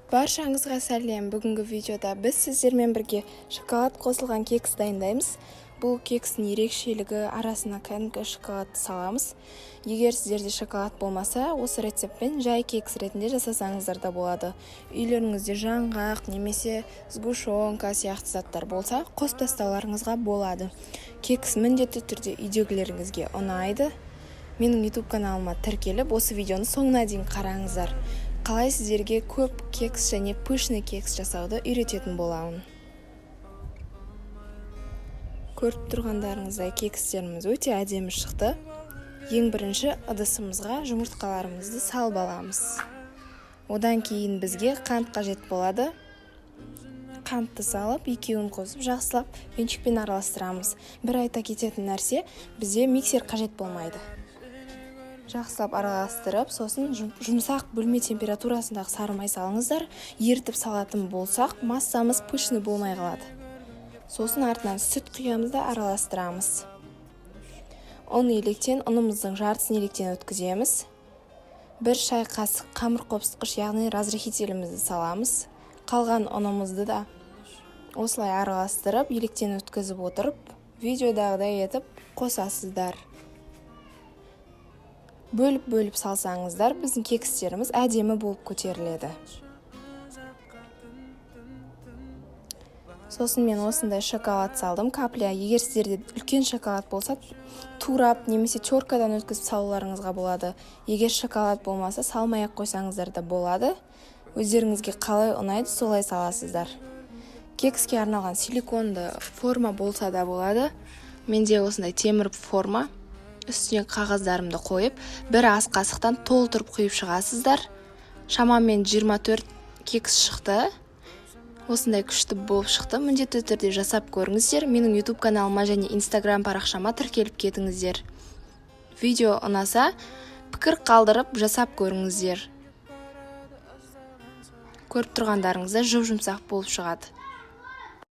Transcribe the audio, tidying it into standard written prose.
Баршаңызға сәлем. Бүгінгі видеода біз сіздермен бірге шоколад қосылған кекс дайындаймыз. Бұл кекстің ерекшелігі арасына кәдімгі шоколад саламыз. Егер сіздерде шоколад болмаса, осы рецептпен жай кекс ретінде жасасаңыздар да болады. Үйлеріңізде жаңғақ немесе сгушонка сияқты заттар болса, қосып тастауларыңызға болады. Кекс міндетті түрде үйдегілеріңізге ұнайды. Менің YouTube каналыма тіркеліп, осы видеоны соңына дейін қараңыздар. Қалай сіздерге көп кекс және пышный кекс жасауды үйрететін боламын. Көріп тұрғандарыңыздай кекстеріміз өте әдемі шықты. Ең бірінші ыдысымызға жұмыртқаларымызды салып аламыз. Одан кейін бізге қант қажет болады. Қантты салып, екеуін қосып, жақсылап венчикпен араластырамыз. Бір айта кететін нәрсе, бізде миксер қажет болмайды. Жақсылап араластырып, сосын жұмсақ бөлме температурасындағы сары май салыңыздар. Ертіп салатын болсақ, массамыз пышный болмай қалады. Сосын артынан сүт құямыз да араластырамыз. Ұнымыздың жартысын електен өткіземіз. Бір шай қасық қамыр қопсытқыш, яғни разрыхителімізді саламыз. Қалған ұнымызды да осылай араластырып, електен өткізіп отырып, видеодағыдай етіп қосасыздар. Бөліп салсаңыздар, біздің кекстеріміз әдемі болып көтеріледі. Сосын мен осындай шоколад салдым, капля. Егер сіздерде үлкен шоколад болса, турап немесе теркадан өткізіп салуларыңызға болады. Егер шоколад болмаса, салмай-ақ қойсаңыздар да болады. Өздеріңізге қалай ұнайды, солай саласыздар. Кекске арналған силиконды форма болса да болады. Менде осындай темір форма. Үстіне қағаздарымды қойып, бір ас қасықтан толтырып құйып шығасыздар. Шамамен 24 кекс шықты. Осындай күшті болып шықты. Міндетті түрде жасап көріңіздер. Менің YouTube каналыма және Instagram парақшама тіркеліп кетіңіздер. Видео ұнаса, пікір қалдырып жасап көріңіздер. Көріп тұрғандарыңызда жұп-жұмсақ болып шығады.